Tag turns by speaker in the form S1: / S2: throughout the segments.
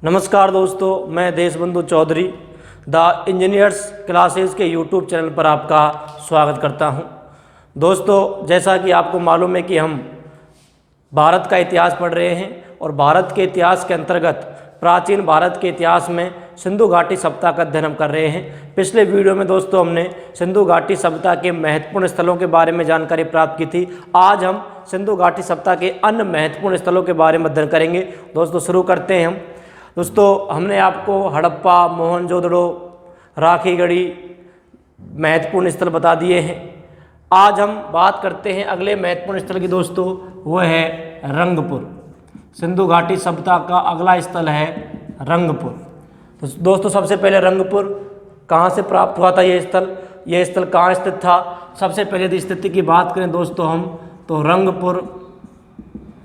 S1: नमस्कार दोस्तों, मैं Deshbandhu Chaudhary the engineers classes के यूट्यूब चैनल पर आपका स्वागत करता हूं। दोस्तों, जैसा कि आपको मालूम है कि हम भारत का इतिहास पढ़ रहे हैं और भारत के इतिहास के अंतर्गत प्राचीन भारत के इतिहास में सिंधु घाटी सभ्यता का अध्ययन हम कर रहे हैं। पिछले वीडियो में दोस्तों हमने सिंधु घाटी सभ्यता के महत्वपूर्ण स्थलों के बारे में जानकारी प्राप्त की थी। आज हम सिंधु घाटी सभ्यता के अन्य महत्वपूर्ण स्थलों के बारे में अध्ययन करेंगे। दोस्तों शुरू करते हैं हम। दोस्तों, हमने आपको हड़प्पा, मोहनजोदड़ो, राखीगढ़ी महत्वपूर्ण स्थल बता दिए हैं। आज हम बात करते हैं अगले महत्वपूर्ण स्थल की। दोस्तों वो है रंगपुर। सिंधु घाटी सभ्यता का अगला स्थल है रंगपुर। तो दोस्तों सबसे पहले रंगपुर कहाँ से प्राप्त हुआ था ये स्थल कहाँ स्थित था? सबसे पहले यदि स्थिति की बात करें दोस्तों हम, तो रंगपुर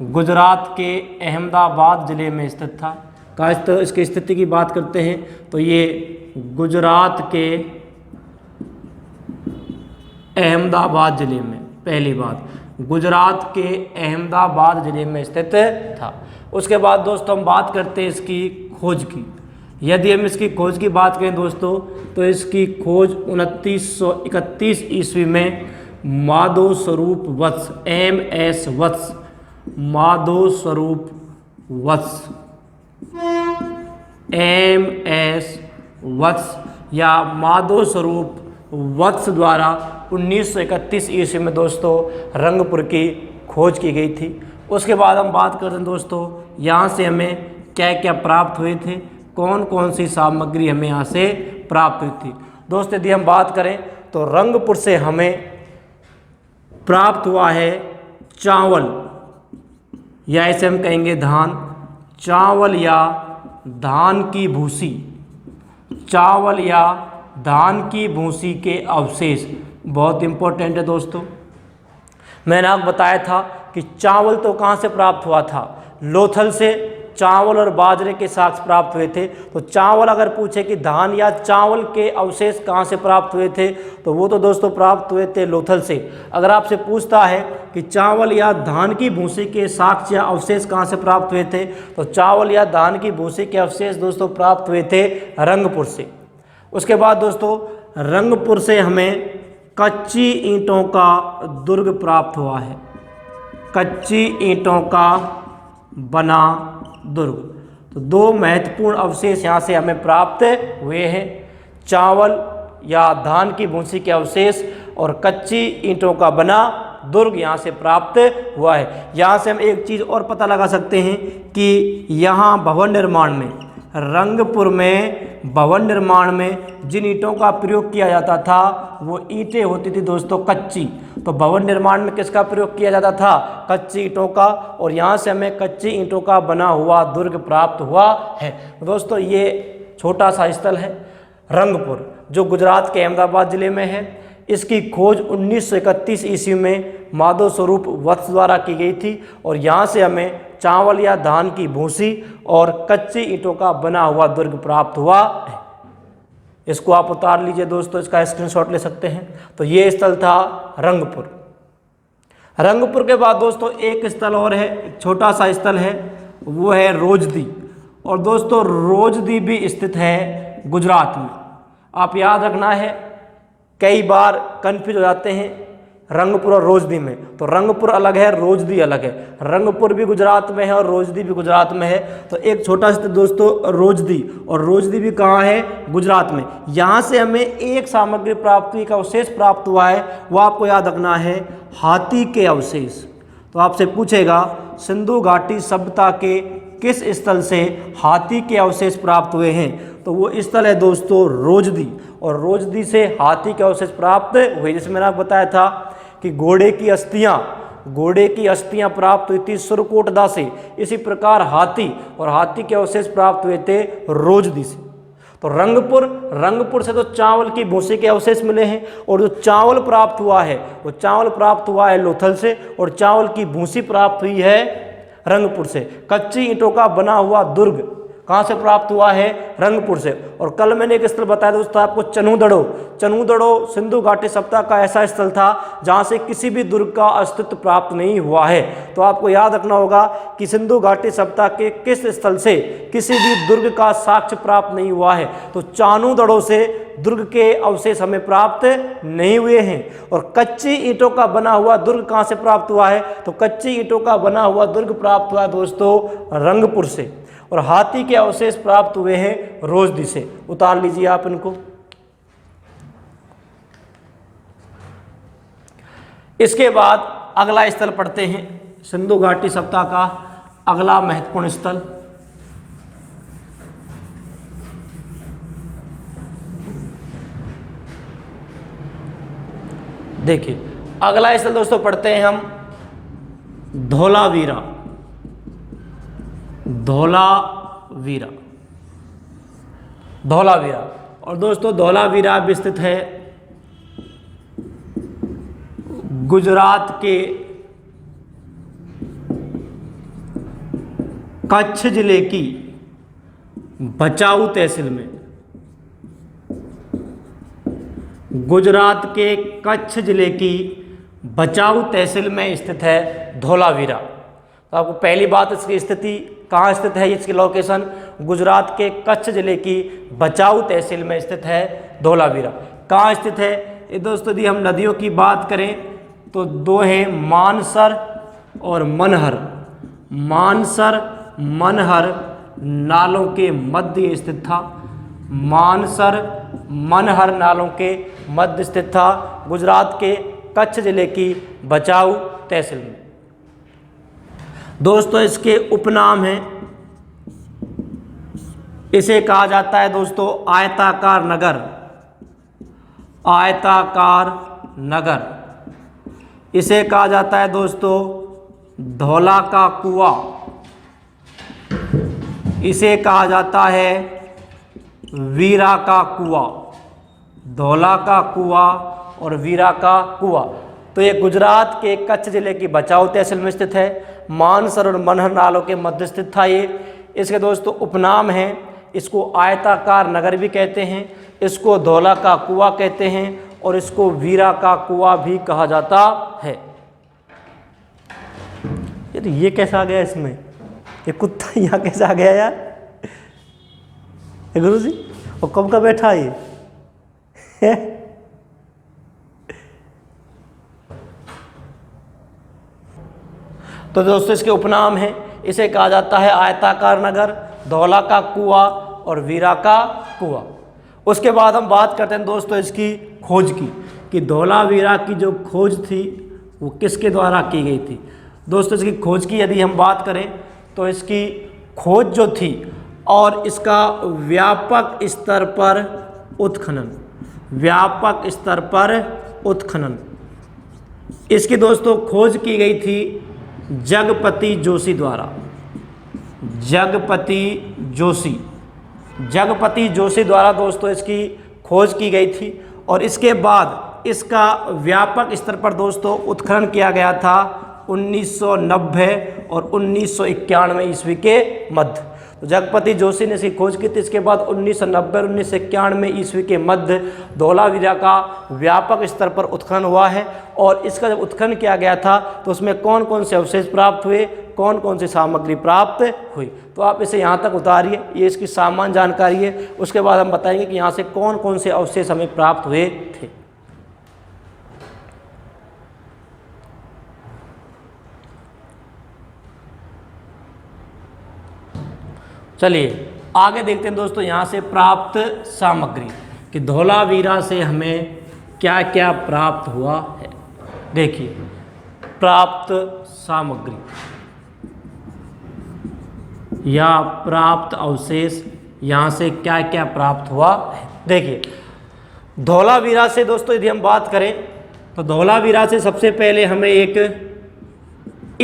S1: गुजरात के अहमदाबाद ज़िले में स्थित था। इसकी स्थिति की बात करते हैं तो ये गुजरात के अहमदाबाद ज़िले में, पहली बात गुजरात के अहमदाबाद ज़िले में स्थित था। उसके बाद दोस्तों हम बात करते हैं इसकी खोज की। यदि हम इसकी खोज की बात करें दोस्तों, तो इसकी खोज 2931 ईस्वी में माधव स्वरूप वत्स, MS वत्स, माधव स्वरूप वत्स, MS वत्स या माधव स्वरूप वत्स द्वारा 1931 ईस्वी में दोस्तों रंगपुर की खोज की गई थी। उसके बाद हम बात करते हैं दोस्तों यहाँ से हमें क्या क्या प्राप्त हुए थे, कौन कौन सी सामग्री हमें यहाँ से प्राप्त हुई थी। दोस्तों यदि हम बात करें तो रंगपुर से हमें प्राप्त हुआ है चावल, या ऐसे हम कहेंगे धान, चावल या धान की भूसी, चावल या धान की भूसी के अवशेष। बहुत इंपॉर्टेंट है दोस्तों। मैंने आपको बताया था कि चावल तो कहाँ से प्राप्त हुआ था? लोथल से चावल और बाजरे के साक्ष्य प्राप्त हुए थे। तो चावल अगर पूछे कि धान या चावल के अवशेष कहाँ से प्राप्त हुए थे, तो वो तो दोस्तों प्राप्त हुए थे लोथल से। अगर आपसे पूछता है कि चावल या धान की भूसी के साक्ष्य या अवशेष कहाँ से प्राप्त हुए थे, तो चावल या धान की भूसी के अवशेष दोस्तों प्राप्त हुए थे रंगपुर से। उसके बाद दोस्तों रंगपुर से हमें कच्ची ईंटों का दुर्ग प्राप्त हुआ है, कच्ची ईंटों का बना दुर्ग। तो दो महत्वपूर्ण अवशेष यहाँ से हमें प्राप्त हुए हैं, चावल या धान की भूसी के अवशेष और कच्ची ईंटों का बना दुर्ग यहाँ से प्राप्त हुआ है। यहाँ से हम एक चीज़ और पता लगा सकते हैं कि यहाँ भवन निर्माण में, रंगपुर में भवन निर्माण में जिन ईंटों का प्रयोग किया जाता था वो ईंटें होती थी दोस्तों कच्ची। तो भवन निर्माण में किसका प्रयोग किया जाता था? कच्ची ईंटों का। और यहाँ से हमें कच्ची ईंटों का बना हुआ दुर्ग प्राप्त हुआ है। दोस्तों ये छोटा सा स्थल है रंगपुर, जो गुजरात के अहमदाबाद ज़िले में है। इसकी खोज 1931 ईस्वी में माधव स्वरूप वत्स द्वारा की गई थी और यहाँ से हमें चावल या धान की भूसी और कच्ची ईंटों का बना हुआ दुर्ग प्राप्त हुआ है। इसको आप उतार लीजिए दोस्तों, इसका स्क्रीनशॉट ले सकते हैं। तो ये स्थल था रंगपुर। रंगपुर के बाद दोस्तों एक स्थल और है, एक छोटा सा स्थल है, वो है रोजदी। और दोस्तों रोजदी भी स्थित है गुजरात में। आप याद रखना है, कई बार कन्फ्यूज हो जाते हैं रंगपुर और रोजदी में। तो रंगपुर अलग है, रोजदी अलग है। रंगपुर भी गुजरात में है और रोजदी भी गुजरात में है। तो एक छोटा सा दोस्तों रोजदी, और रोजदी भी कहाँ है? गुजरात में। यहाँ से हमें एक सामग्री प्राप्त हुई का अवशेष प्राप्त हुआ है, वो आपको याद रखना है, हाथी के अवशेष। तो आपसे पूछेगा सिंधु घाटी सभ्यता के किस स्थल से हाथी के अवशेष प्राप्त हुए हैं? तो वो स्थल है दोस्तों रोजदी। और रोजदी से हाथी के अवशेष प्राप्त हुए, जिसमें मैंने आपको बताया था कि घोड़े की अस्थियां प्राप्त हुई थी सुरकोटदा से। इसी प्रकार हाथी के अवशेष प्राप्त हुए थे रोजदी से। तो रंगपुर से तो चावल की भूसी के अवशेष मिले हैं, और जो चावल प्राप्त हुआ है वो चावल प्राप्त हुआ है लोथल से, और चावल की भूसी प्राप्त हुई है रंगपुर से। कच्ची ईंटों का बना हुआ दुर्ग, कहाँ से प्राप्त हुआ है? रंगपुर से। और कल मैंने एक स्थल बताया दोस्तों आपको, चनूदड़ो। चनूदड़ो सिंधु घाटी सप्ताह का ऐसा स्थल था जहाँ से किसी भी दुर्ग का अस्तित्व प्राप्त नहीं हुआ है। तो आपको याद रखना होगा कि सिंधु घाटी सप्ताह के किस स्थल से किसी भी दुर्ग का साक्ष्य प्राप्त नहीं हुआ है? तो चानूदड़ो से दुर्ग के अवशेष हमें प्राप्त नहीं हुए हैं। और कच्ची ईंटों का बना हुआ दुर्ग कहाँ से प्राप्त हुआ है? तो कच्ची ईंटों का बना हुआ दुर्ग प्राप्त हुआ दोस्तों रंगपुर से। और हाथी के अवशेष प्राप्त हुए हैं रोजदी से। उतार लीजिए आप इनको। इसके बाद अगला स्थल पढ़ते हैं, सिंधु घाटी सप्ताह का अगला महत्वपूर्ण स्थल। देखिए अगला स्थल दोस्तों पढ़ते हैं हम धौलावीरा। धौलावीरा, धौलावीरा। और दोस्तों धौलावीरा स्थित है गुजरात के कच्छ जिले की भचाऊ तहसील में। गुजरात के कच्छ जिले की भचाऊ तहसील में स्थित है धौलावीरा। तो आपको पहली बात इसकी स्थिति कहाँ स्थित है, इसकी लोकेशन गुजरात के कच्छ जिले की भचाऊ तहसील में स्थित है धौलावीरा। कहाँ स्थित है ये दोस्तों? यदि हम नदियों की बात करें तो दो हैं, मानसर और मनहर। मानसर मनहर नालों के मध्य स्थित था। मानसर मनहर नालों के मध्य स्थित था गुजरात के कच्छ जिले की भचाऊ तहसील में। दोस्तों इसके उपनाम हैं, इसे कहा जाता है दोस्तों आयताकार नगर। आयताकार नगर। इसे कहा जाता है दोस्तों धौला का कुआं। इसे कहा जाता है वीरा का कुआं। धौला का कुआं और वीरा का कुआं। तो ये गुजरात के कच्छ जिले की भचाऊ तहसील में स्थित है। मानसर और मनहर नालों के मध्य स्थित था ये। इसके दोस्तों उपनाम हैं, इसको आयताकार नगर भी कहते हैं, इसको धौला का कुआं कहते हैं और इसको वीरा का कुआं भी कहा जाता है। ये कैसा आ गया इसमें? ये कुत्ता यहाँ कैसे आ गया यार? गुरु जी और कब का बैठा ये? तो दोस्तों इसके उपनाम हैं, इसे कहा जाता है आयताकार नगर, धौला का कुआं और वीरा का कुआं। उसके बाद हम बात करते हैं दोस्तों इसकी खोज की, कि धौलावीरा की जो खोज थी वो किसके द्वारा की गई थी। दोस्तों इसकी खोज की यदि हम बात करें तो इसकी खोज जो थी और इसका व्यापक स्तर पर उत्खनन, व्यापक स्तर पर उत्खनन, इसकी दोस्तों खोज की गई थी जगपति जोशी द्वारा। जगपति जोशी, जगपति जोशी द्वारा दोस्तों इसकी खोज की गई थी। और इसके बाद इसका व्यापक स्तर पर दोस्तों उत्खनन किया गया था 1990 और 1991 ईस्वी के मध्य। तो जगपति जोशी ने इसकी खोज की थी। इसके बाद 1990 और 1991 ईस्वी के मध्य धौलावीरा का व्यापक स्तर पर उत्खनन हुआ है। और इसका जब उत्खनन किया गया था तो उसमें कौन कौन से अवशेष प्राप्त हुए, कौन कौन सी सामग्री प्राप्त हुई। तो आप इसे यहाँ तक उतारिए, ये इसकी सामान्य जानकारी है। उसके बाद हम बताएंगे कि यहाँ से कौन कौन से अवशेष हमें प्राप्त हुए थे। चलिए आगे देखते हैं दोस्तों यहाँ से प्राप्त सामग्री, कि धौलावीरा से हमें क्या क्या प्राप्त हुआ है। देखिए प्राप्त सामग्री या प्राप्त अवशेष, यहाँ से क्या क्या प्राप्त हुआ है। देखिए धौलावीरा से दोस्तों यदि हम बात करें तो धौलावीरा से सबसे पहले हमें एक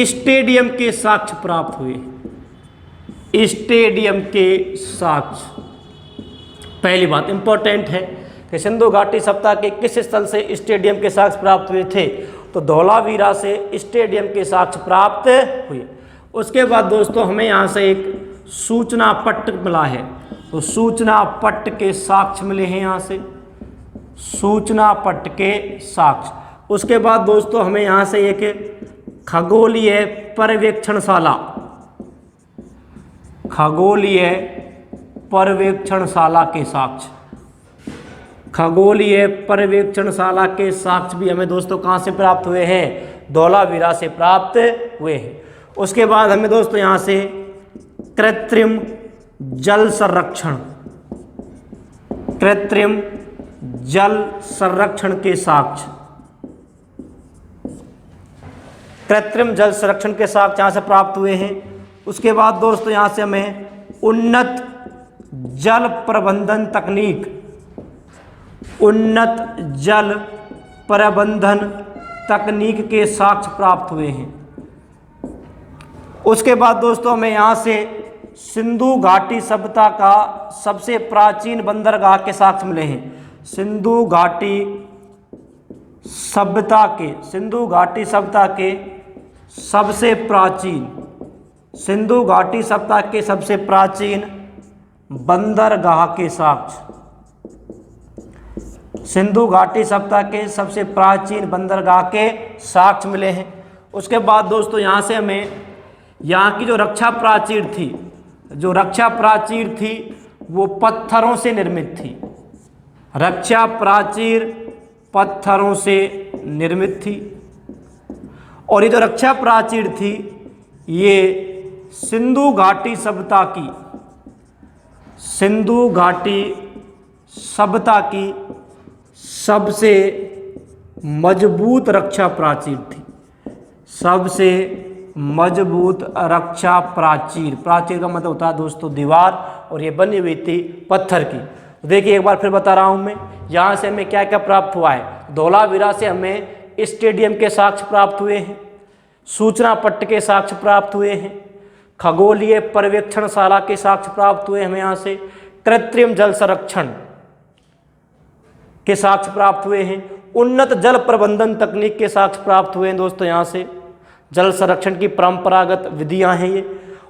S1: स्टेडियम के साक्ष्य प्राप्त हुए। स्टेडियम के साक्ष्य, पहली बात इंपॉर्टेंट है कि सिंधु घाटी सप्ताह के किस स्थल से स्टेडियम के साक्ष्य प्राप्त हुए थे, तो धौलावीरा से स्टेडियम के साक्ष्य प्राप्त हुए। उसके बाद दोस्तों हमें यहाँ से एक सूचना पट्ट मिला है, तो सूचना पट्ट के साक्ष्य मिले हैं यहाँ से, सूचना पट्ट के साक्ष्य। उसके बाद दोस्तों हमें यहाँ से एक खगोलीय पर्यवेक्षणशाला, खगोलीय पर्यवेक्षणशाला के साक्ष्य, खगोलीय पर्यवेक्षणशाला के साक्ष्य भी हमें दोस्तों कहाँ से प्राप्त हुए हैं, धौलावीरा से प्राप्त हुए हैं। उसके बाद हमें दोस्तों यहाँ से कृत्रिम जल संरक्षण, कृत्रिम जल संरक्षण के साक्ष्य, कृत्रिम जल संरक्षण के साक्ष्य यहाँ से प्राप्त हुए हैं। उसके बाद दोस्तों यहाँ से हमें उन्नत जल प्रबंधन तकनीक, उन्नत जल प्रबंधन तकनीक के साक्ष्य प्राप्त हुए हैं। उसके बाद दोस्तों हमें यहाँ से सिंधु घाटी सभ्यता का सबसे प्राचीन बंदरगाह के साक्ष्य मिले हैं, सिंधु घाटी सभ्यता के, सिंधु घाटी सभ्यता के सबसे प्राचीन, सिंधु घाटी सभ्यता के सबसे प्राचीन बंदरगाह के साक्ष्य, सिंधु घाटी सभ्यता के सबसे प्राचीन बंदरगाह के साक्ष्य मिले हैं। उसके बाद दोस्तों यहाँ से हमें यहाँ की जो रक्षा प्राचीर थी, जो रक्षा प्राचीर थी वो पत्थरों से निर्मित थी, रक्षा प्राचीर पत्थरों से निर्मित थी। और ये जो रक्षा प्राचीर थी ये सिंधु घाटी सभ्यता की, सिंधु घाटी सभ्यता की सबसे मजबूत रक्षा प्राचीर थी, सबसे मजबूत रक्षा प्राचीर, प्राचीर का मतलब होता है दोस्तों दीवार, और ये बनी हुई थी पत्थर की। तो देखिए एक बार फिर बता रहा हूँ मैं, यहाँ से हमें क्या क्या प्राप्त हुआ है, धौलावीरा से हमें स्टेडियम के साक्ष्य प्राप्त हुए हैं, सूचना पट्ट के साक्ष्य प्राप्त हुए हैं, खगोलीय पर्यवेक्षणशाला के साक्ष्य प्राप्त हुए हमें यहाँ से, कृत्रिम जल संरक्षण के साक्ष्य प्राप्त हुए हैं, उन्नत जल प्रबंधन तकनीक के साक्ष्य प्राप्त हुए हैं दोस्तों यहाँ से, जल संरक्षण की परंपरागत विधियां हैं ये।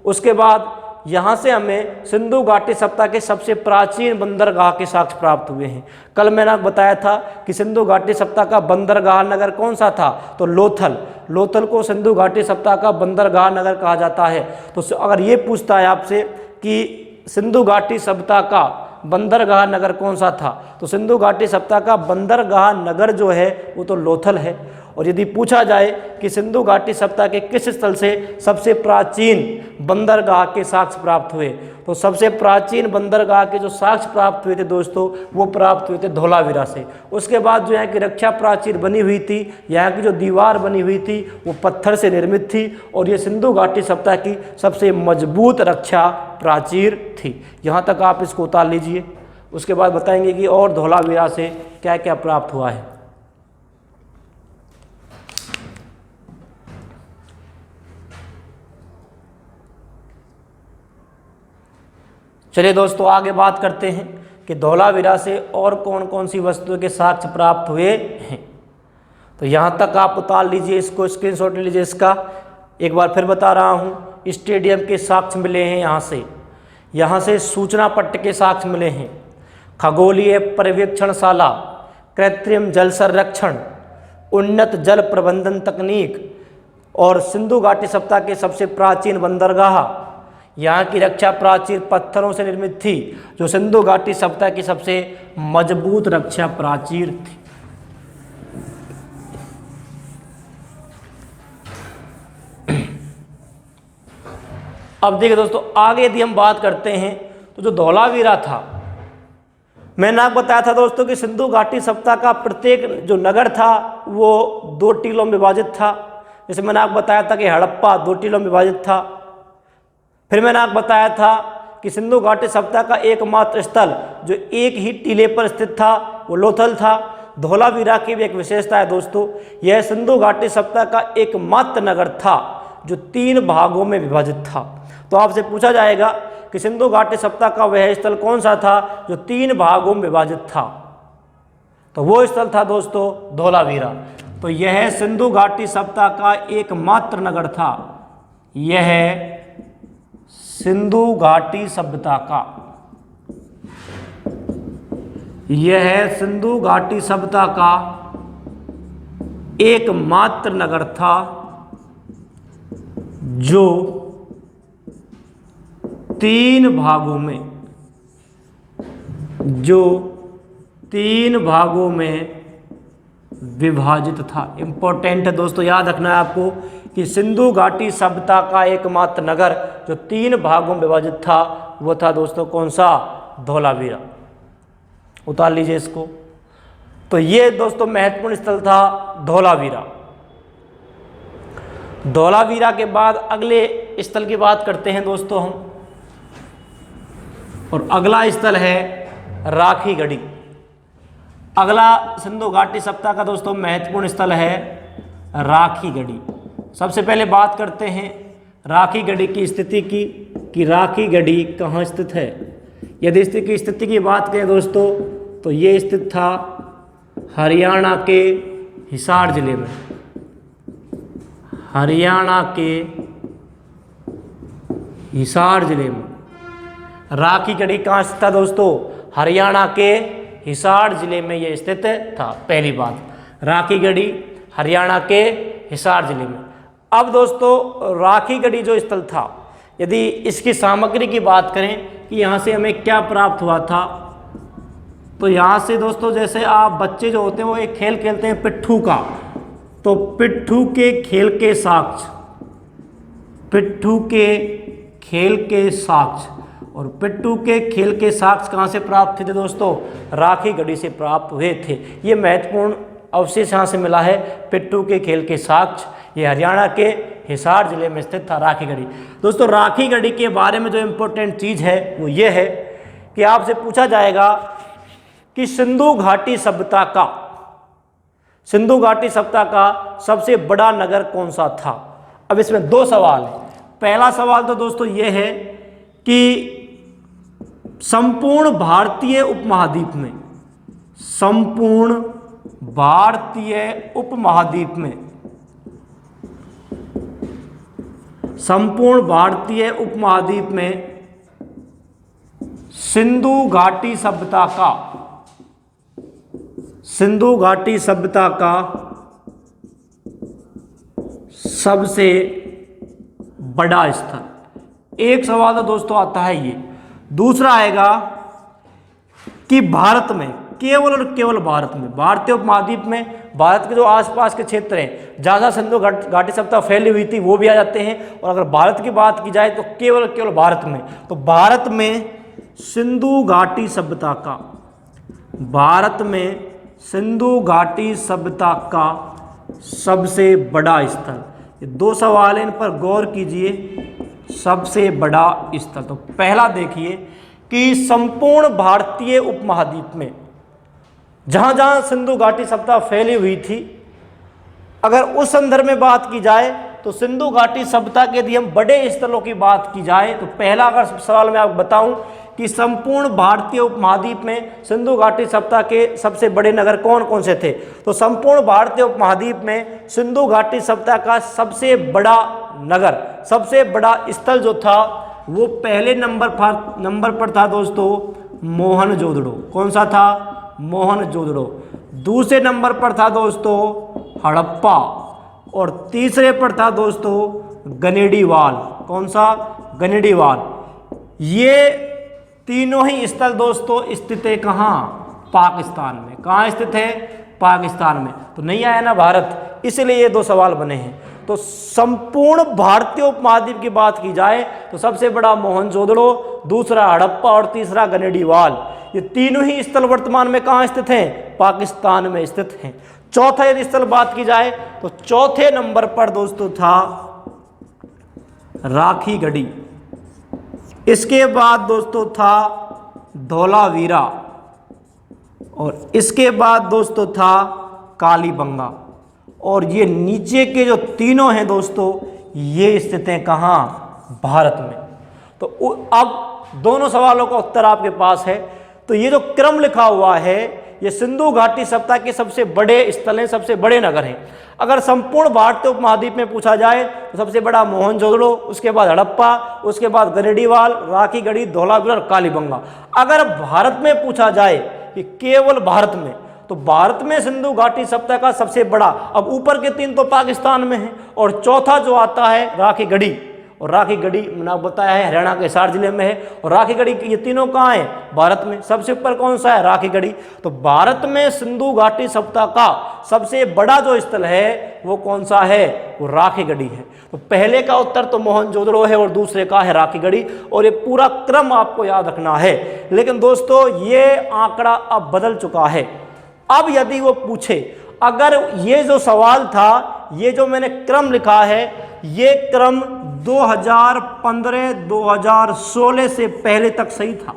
S1: उसके बाद यहाँ से हमें सिंधु घाटी सभ्यता के सबसे प्राचीन बंदरगाह के साक्ष्य प्राप्त हुए हैं। कल मैंने आपको बताया था कि सिंधु घाटी सभ्यता का बंदरगाह नगर कौन सा था, तो लोथल, लोथल को सिंधु घाटी सभ्यता का बंदरगाह नगर कहा जाता है। तो अगर ये पूछता है आपसे कि सिंधु घाटी सभ्यता का बंदरगाह नगर कौन सा था, तो सिंधु घाटी सभ्यता का बंदरगाह नगर जो है वो तो लोथल है। और यदि पूछा जाए कि सिंधु घाटी सभ्यता के किस स्थल से सबसे प्राचीन बंदरगाह के साक्ष्य प्राप्त हुए, तो सबसे प्राचीन बंदरगाह के जो साक्ष्य प्राप्त हुए थे दोस्तों वो प्राप्त हुए थे धौलावीरा से। उसके बाद जो यहाँ की रक्षा प्राचीर बनी हुई थी, यहाँ की जो दीवार बनी हुई थी वो पत्थर से निर्मित थी, और ये सिंधु घाटी सभ्यता की सबसे मजबूत रक्षा प्राचीर थी। यहाँ तक आप इसको उतार लीजिए। उसके बाद बताएंगे कि और धौलावीरा से क्या क्या प्राप्त हुआ है। चलिए दोस्तों आगे बात करते हैं कि धौलावीरा से और कौन कौन सी वस्तुओं के साक्ष्य प्राप्त हुए हैं। तो यहाँ तक आप उतार लीजिए, इसको स्क्रीनशॉट ले लीजिए इसका। एक बार फिर बता रहा हूँ, स्टेडियम के साक्ष्य मिले हैं यहाँ से सूचना पट्ट के साक्ष्य मिले हैं, खगोलीय पर्यवेक्षणशाला, कृत्रिम जल संरक्षण, उन्नत जल प्रबंधन तकनीक, और सिंधु घाटी सभ्यता के सबसे प्राचीन बंदरगाह। यहाँ की रक्षा प्राचीर पत्थरों से निर्मित थी, जो सिंधु घाटी सभ्यता की सबसे मजबूत रक्षा प्राचीर थी। अब देखिए दोस्तों आगे यदि हम बात करते हैं तो जो धौलावीरा था, मैंने आपको बताया था दोस्तों कि सिंधु घाटी सभ्यता का प्रत्येक जो नगर था वो 2 टीलों में विभाजित था। जैसे मैंने आपको बताया था कि हड़प्पा 2 टीलों में विभाजित था। फिर मैंने आपको बताया था कि सिंधु घाटी सभ्यता का एकमात्र स्थल जो एक ही टीले पर स्थित था वो लोथल था। धौलावीरा की भी एक विशेषता है दोस्तों, यह सिंधु घाटी सभ्यता का एकमात्र नगर था जो 3 भागों में विभाजित था। तो आपसे पूछा जाएगा कि सिंधु घाटी सभ्यता का वह स्थल कौन सा था जो 3 भागों में विभाजित था, तो वो स्थल था दोस्तों धौलावीरा। तो यह सिंधु घाटी सभ्यता का एकमात्र नगर था, यह सिंधु घाटी सभ्यता का, यह है सिंधु घाटी सभ्यता का एकमात्र नगर था जो 3 भागों में विभाजित था। इंपॉर्टेंट है दोस्तों, याद रखना है आपको कि सिंधु घाटी सभ्यता का एकमात्र नगर जो 3 भागों में विभाजित था वो था दोस्तों कौन सा? धौलावीरा। उतार लीजिए इसको। तो ये दोस्तों महत्वपूर्ण स्थल था धौलावीरा। धौलावीरा के बाद अगले स्थल की बात करते हैं दोस्तों हम, और अगला स्थल है राखीगढ़ी। अगला सिंधु घाटी सभ्यता का दोस्तों महत्वपूर्ण स्थल है राखीगढ़ी। सबसे पहले बात करते हैं राखीगढ़ी की स्थिति की कि राखीगढ़ी कहाँ स्थित है। यदि इसकी स्थिति की बात करें दोस्तों तो ये स्थित था हरियाणा के हिसार जिले में। हरियाणा के हिसार जिले में राखीगढ़ी कहाँ स्थित था दोस्तों? हरियाणा के हिसार जिले में यह स्थित था। पहली बात, राखीगढ़ी हरियाणा के हिसार जिले में। अब दोस्तों राखीगढ़ी जो स्थल था, यदि इसकी सामग्री की बात करें कि यहाँ से हमें क्या प्राप्त हुआ था, तो यहाँ से दोस्तों जैसे आप बच्चे जो होते हैं वो एक खेल खेलते हैं पिट्ठू का, तो पिट्ठू के खेल के साक्ष्य, पिट्ठू के खेल के साक्ष्य, और पिट्ठू के खेल के साक्ष्य कहाँ से प्राप्त थे दोस्तों? राखीगढ़ी से प्राप्त हुए थे। ये महत्वपूर्ण अवशेष यहाँ से मिला है, पिट्ठू के खेल के साक्ष्य। ये हरियाणा के हिसार जिले में स्थित था राखीगढ़ी। दोस्तों राखीगढ़ी के बारे में जो इम्पोर्टेंट चीज़ है वो ये है कि आपसे पूछा जाएगा कि सिंधु घाटी सभ्यता का सबसे बड़ा नगर कौन सा था। अब इसमें 2 सवाल हैं। पहला सवाल तो दोस्तों ये है कि संपूर्ण भारतीय उपमहाद्वीप में, संपूर्ण भारतीय उपमहाद्वीप में, संपूर्ण भारतीय उपमहाद्वीप में सिंधु घाटी सभ्यता का सबसे बड़ा स्थल। एक सवाल तो दोस्तों आता है ये। दूसरा आएगा कि भारत में, केवल और केवल भारत में, भारतीय उपमहाद्वीप में, भारत के जो आसपास के क्षेत्र हैं जहाँ सिंधु घाटी सभ्यता फैली हुई थी वो भी आ जाते हैं। और अगर भारत की बात की जाए तो केवल केवल भारत में, तो भारत में सिंधु घाटी सभ्यता का, भारत में सिंधु घाटी सभ्यता का सबसे बड़ा स्थल। ये 2 सवाल हैं, इन पर गौर कीजिए। सबसे बड़ा स्थल, तो पहला देखिए कि संपूर्ण भारतीय उपमहाद्वीप में जहां जहां सिंधु घाटी सभ्यता फैली हुई थी, अगर उस संदर्भ में बात की जाए तो सिंधु घाटी सभ्यता के यदि हम बड़े स्थलों की बात की जाए तो पहला अगर सवाल मैं आपको बताऊं कि संपूर्ण भारतीय उपमहाद्वीप में सिंधु घाटी सभ्यता के सबसे बड़े नगर कौन कौन से थे, तो संपूर्ण भारतीय उपमहाद्वीप में सिंधु घाटी सभ्यता का सबसे बड़ा नगर, सबसे बड़ा स्थल जो था वो पहले नंबर पर था दोस्तों मोहनजोदड़ो। कौन सा था? मोहनजोदड़ो। दूसरे नंबर पर था दोस्तों हड़प्पा, और तीसरे पर था दोस्तों गनेडीवाल। कौन सा? गनेडीवाल। ये तीनों ही स्थल दोस्तों स्थित है कहाँ? पाकिस्तान में। कहाँ स्थित है? पाकिस्तान में। तो नहीं आया ना भारत, इसलिए ये 2 सवाल बने हैं। तो संपूर्ण भारतीय उपमहाद्वीप की बात की जाए तो सबसे बड़ा मोहनजोदड़ो, दूसरा हड़प्पा और तीसरा गनेडीवाल। ये तीनों ही स्थल वर्तमान में कहाँ स्थित हैं? पाकिस्तान में स्थित हैं। चौथा यदि स्थल बात की जाए तो चौथे नंबर पर दोस्तों था राखीगढ़ी। इसके बाद दोस्तों था धौलावीरा, और इसके बाद दोस्तों था कालीबंगा, और ये नीचे के जो तीनों हैं दोस्तों ये स्थित हैं कहाँ? भारत में। तो अब दोनों सवालों का उत्तर आपके पास है। तो ये जो क्रम लिखा हुआ है ये सिंधु घाटी सभ्यता के सबसे बड़े स्थल हैं, सबसे बड़े नगर हैं। अगर संपूर्ण भारतीय उपमहाद्वीप में पूछा जाए तो सबसे बड़ा मोहनजोदड़ो, उसके बाद हड़प्पा, उसके बाद गरेडीवाल, राखीगढ़ी, धौलावीरा और कालीबंगा। अगर भारत में पूछा जाए कि केवल भारत में, तो भारत में सिंधु घाटी सभ्यता का सबसे बड़ा, अब ऊपर के 3 तो पाकिस्तान में है, और चौथा जो आता है राखीगढ़ी, और राखीगढ़ी मैंने बताया है हरियाणा के हिसार जिले में है, और राखीगढ़ी ये तीनों कहाँ हैं? भारत में। सबसे ऊपर कौन सा है? राखीगढ़ी। तो भारत में सिंधु घाटी सभ्यता का सबसे बड़ा जो स्थल है वो कौन सा है? वो राखीगढ़ी है। तो पहले का उत्तर तो मोहनजोदड़ो है और दूसरे का है राखीगढ़ी, और ये पूरा क्रम आपको याद रखना है। लेकिन दोस्तों ये आंकड़ा अब बदल चुका है। अब यदि वो पूछे, अगर ये जो सवाल था, ये जो मैंने क्रम लिखा है, ये क्रम 2015-2016 से पहले तक सही था,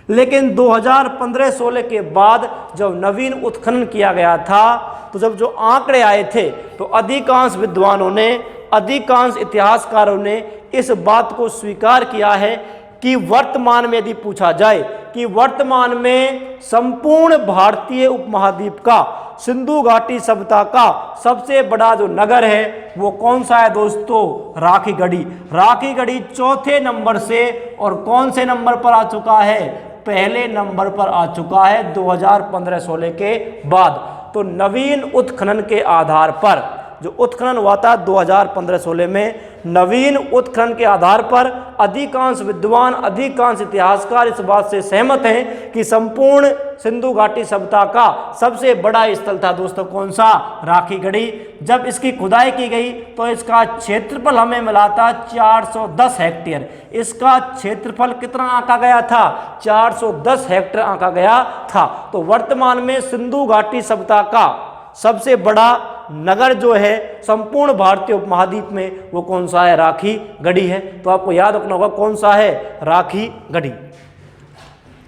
S1: लेकिन 2015-16 के बाद जब नवीन उत्खनन किया गया था, तो जब जो आंकड़े आए थे, तो अधिकांश विद्वानों ने, अधिकांश इतिहासकारों ने इस बात को स्वीकार किया है कि वर्तमान में यदि पूछा जाए कि वर्तमान में संपूर्ण भारतीय उपमहाद्वीप का सिंधु घाटी सभ्यता का सबसे बड़ा जो नगर है वो कौन सा है दोस्तों? राखीगढ़ी। राखीगढ़ी चौथे नंबर से, और कौन से नंबर पर आ चुका है? पहले नंबर पर आ चुका है 2015-16 के बाद। तो नवीन उत्खनन के आधार पर, जो उत्खनन हुआ था 2015-16 में, नवीन उत्खनन के आधार पर अधिकांश विद्वान, अधिकांश इतिहासकार इस बात से सहमत हैं कि संपूर्ण सिंधु घाटी सभ्यता का सबसे बड़ा स्थल था दोस्तों कौन सा? राखीगढ़ी। जब इसकी खुदाई की गई तो इसका क्षेत्रफल हमें मिला था 410 हेक्टेयर। इसका क्षेत्रफल कितना आंका गया था? 410 हेक्टेयर आंका गया था। तो वर्तमान में सिंधु घाटी सभ्यता का सबसे बड़ा नगर जो है संपूर्ण भारतीय उपमहाद्वीप में, वो कौन सा है? राखीगढ़ी है। तो आपको याद रखना होगा कौन सा है? राखीगढ़ी।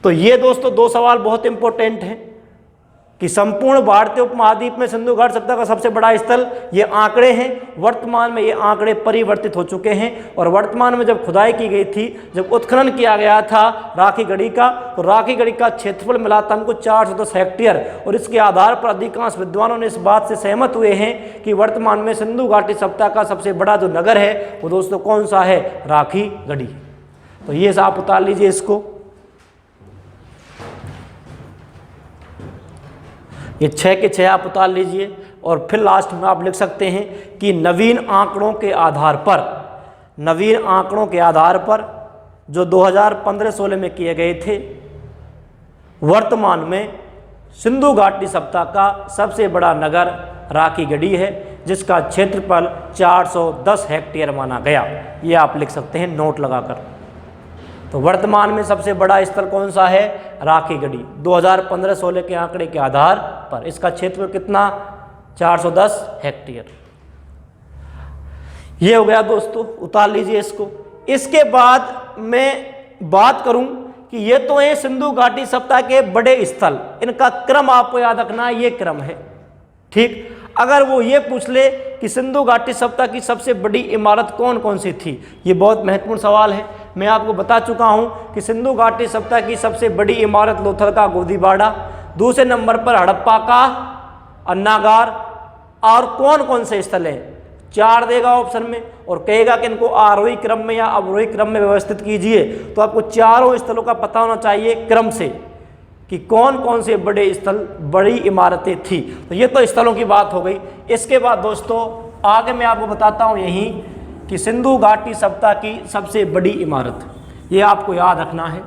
S1: तो ये दोस्तों 2 सवाल बहुत इंपॉर्टेंट हैं कि संपूर्ण भारतीय उपमहाद्वीप में सिंधु घाटी सभ्यता का सबसे बड़ा स्थल, ये आंकड़े हैं। वर्तमान में ये आंकड़े परिवर्तित हो चुके हैं, और वर्तमान में जब खुदाई की गई थी, जब उत्खनन किया गया था राखीगढ़ी का, तो राखीगढ़ी का क्षेत्रफल मिला था हमको 410 हेक्टेयर। और इसके आधार पर अधिकांश विद्वानों ने इस बात से सहमत हुए हैं कि वर्तमान में सिंधु घाटी सभ्यता का सबसे बड़ा जो नगर है वो दोस्तों कौन सा है? राखीगढ़ी। तो ये आप उतार लीजिए इसको, ये 6 के 6 आप उतार लीजिए, और फिर लास्ट में आप लिख सकते हैं कि नवीन आंकड़ों के आधार पर, नवीन आंकड़ों के आधार पर जो 2015-16 में किए गए थे, वर्तमान में सिंधु घाटी सभ्यता का सबसे बड़ा नगर राखीगढ़ी है, जिसका क्षेत्रफल 410 हेक्टेयर माना गया। ये आप लिख सकते हैं नोट लगाकर। तो वर्तमान में सबसे बड़ा स्थल कौन सा है? राखीगढ़ी। 2015-16 के आंकड़े के आधार पर इसका क्षेत्रफल कितना? 410 हेक्टेयर। ये हो गया दोस्तों, उतार लीजिए इसको। इसके बाद मैं बात करूं कि ये तो है सिंधु घाटी सभ्यता के बड़े स्थल, इनका क्रम आपको याद रखना है, ये क्रम है, ठीक। अगर वो ये पूछ ले कि सिंधु घाटी सभ्यता की सबसे बड़ी इमारत कौन कौन सी थी, ये बहुत महत्वपूर्ण सवाल है। मैं आपको बता चुका हूं कि सिंधु घाटी सभ्यता की सबसे बड़ी इमारत लोथल का गोदीबाड़ा, दूसरे नंबर पर हड़प्पा का अन्नागार, और कौन कौन से स्थल हैं? 4 देगा ऑप्शन में, और कहेगा कि इनको आरोही क्रम में या अवरोही क्रम में व्यवस्थित कीजिए। तो आपको चारों स्थलों का पता होना चाहिए क्रम से कि कौन कौन से बड़े स्थल, बड़ी इमारतें थी। तो ये तो स्थलों की बात हो गई। इसके बाद दोस्तों आगे मैं आपको बताता हूँ यहीं कि सिंधु घाटी सभ्यता की सबसे बड़ी इमारत, ये आपको याद रखना है।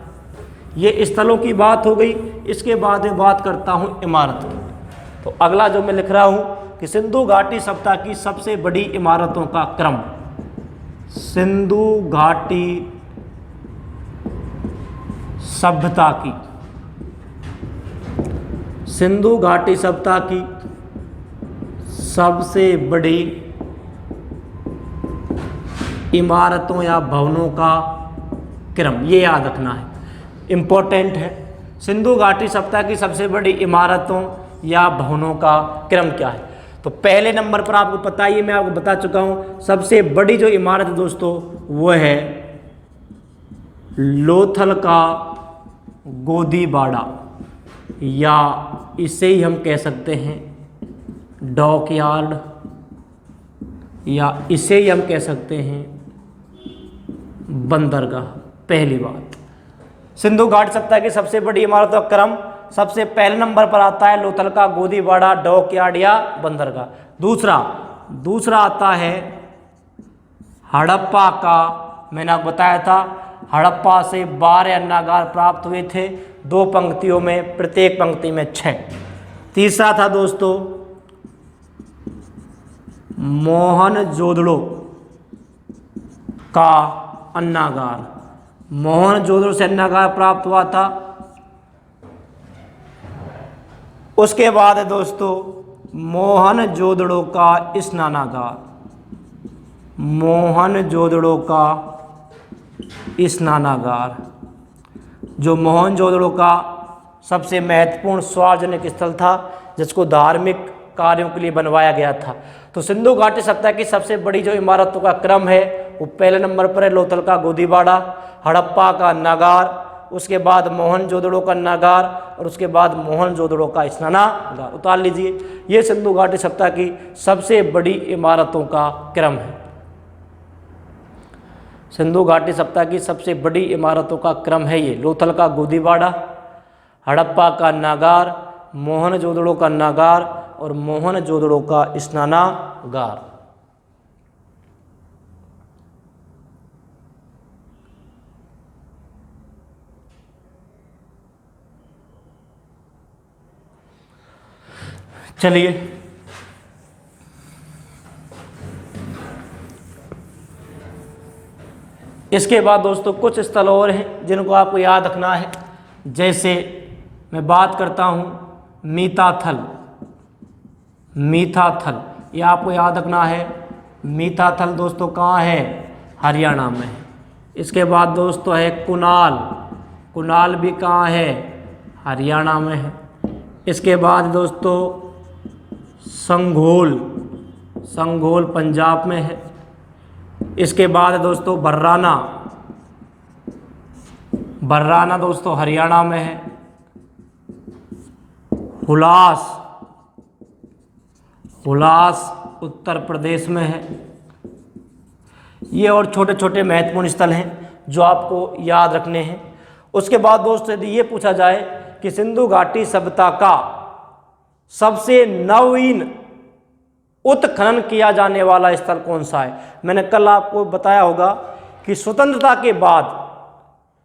S1: ये स्थलों की बात हो गई, इसके बाद मैं बात करता हूँ इमारत की। तो अगला जो मैं लिख रहा हूँ कि सिंधु घाटी सभ्यता की सबसे बड़ी इमारतों का क्रम, सिंधु घाटी सभ्यता की, सिंधु घाटी सभ्यता की सबसे बड़ी इमारतों या भवनों का क्रम, ये याद रखना है, इम्पोर्टेंट है। सिंधु घाटी सभ्यता की सबसे बड़ी इमारतों या भवनों का क्रम क्या है? तो पहले नंबर पर आपको पता ही है, मैं आपको बता चुका हूं, सबसे बड़ी जो इमारत दोस्तों वो है लोथल का गोदीबाड़ा। या इसे ही हम कह सकते हैं डॉकयार्ड, या इसे ही हम कह सकते हैं बंदरगाह। पहली बात, सिंधु घाटी सभ्यता की सबसे बड़ी इमारतों का क्रम सबसे पहले नंबर पर आता है लोथल का गोदीबाड़ा, डॉकयार्ड या बंदरगाह। दूसरा आता है हड़प्पा का। मैंने आपको बताया था हड़प्पा से 12 अन्नागार प्राप्त हुए थे, 2 पंक्तियों में, प्रत्येक पंक्ति में 6। तीसरा था दोस्तों मोहनजोदड़ो का अन्नागार। मोहनजोदड़ो से अन्नागार प्राप्त हुआ था। उसके बाद है दोस्तों मोहनजोदड़ो का स्नानागार। मोहनजोदड़ो का स्नानागार, जो मोहनजोदड़ो का सबसे महत्वपूर्ण सार्वजनिक स्थल था जिसको धार्मिक कार्यों के लिए बनवाया गया था। तो सिंधु घाटी सभ्यता की सबसे बड़ी जो इमारतों का क्रम है वो पहले नंबर पर है लोथल का गोदीबाड़ा, हड़प्पा का अन्नागार, उसके बाद मोहनजोदड़ो का अन्नागार और उसके बाद मोहनजोदड़ो का स्नानागार। उतार लीजिए, ये सिंधु घाटी सभ्यता की सबसे बड़ी इमारतों का क्रम है। सिंधु घाटी सभ्यता की सबसे बड़ी इमारतों का क्रम है ये लोथल का गोदीबाड़ा, हड़प्पा का अन्नागार, मोहनजोदड़ो का अन्नागार और मोहनजोदड़ो का स्नानागार। चलिए इसके बाद दोस्तों कुछ स्थल और हैं जिनको आपको याद रखना है। जैसे मैं बात करता हूँ मीताथल। मीताथल ये आपको याद रखना है। मीताथल दोस्तों कहाँ है? हरियाणा में है। इसके बाद दोस्तों है कुनाल। कुनाल भी कहाँ है? हरियाणा में है। इसके बाद दोस्तों संघोल। संघोल पंजाब में है। इसके बाद दोस्तों बर्राना। बर्राना दोस्तों हरियाणा में है। हुलास। हुलास उत्तर प्रदेश में है। ये और छोटे छोटे महत्वपूर्ण स्थल हैं जो आपको याद रखने हैं। उसके बाद दोस्तों यदि ये पूछा जाए कि सिंधु घाटी सभ्यता का सबसे नवीन उत्खनन किया जाने वाला स्थल कौन सा है, मैंने कल आपको बताया होगा कि स्वतंत्रता के बाद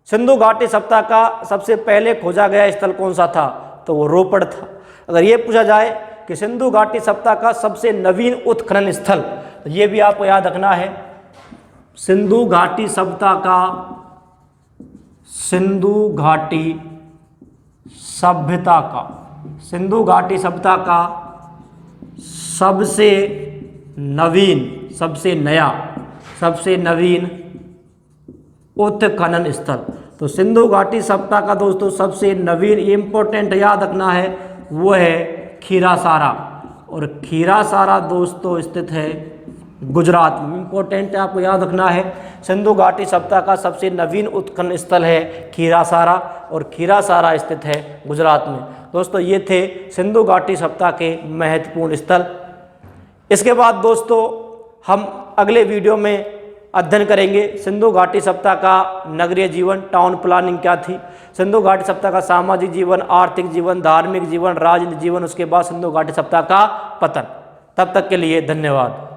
S1: सिंधु घाटी सभ्यता का सबसे पहले खोजा गया स्थल कौन सा था, तो वो रोपड़ था। अगर ये पूछा जाए कि सिंधु घाटी सभ्यता का सबसे नवीन उत्खनन स्थल, तो ये भी आपको याद रखना है सिंधु घाटी सभ्यता का, सिंधु घाटी सभ्यता का, सिंधु घाटी सभ्यता का सबसे नवीन, सबसे नया, सबसे नवीन उत्खनन स्थल। तो सिंधु घाटी सभ्यता का दोस्तों सबसे नवीन इम्पोर्टेंट याद रखना है वो है खीरासारा। और खीरासारा दोस्तों स्थित है गुजरात में। इम्पोर्टेंट आपको याद रखना है सिंधु घाटी सभ्यता का सबसे नवीन उत्खनन स्थल है खीरासारा और खीरासारा स्थित है गुजरात में। दोस्तों ये थे सिंधु घाटी सभ्यता के महत्वपूर्ण स्थल। इसके बाद दोस्तों हम अगले वीडियो में अध्ययन करेंगे सिंधु घाटी सभ्यता का नगरीय जीवन, टाउन प्लानिंग क्या थी, सिंधु घाटी सभ्यता का सामाजिक जीवन, आर्थिक जीवन, धार्मिक जीवन, राजनीतिक जीवन, उसके बाद सिंधु घाटी सभ्यता का पतन। तब तक के लिए धन्यवाद।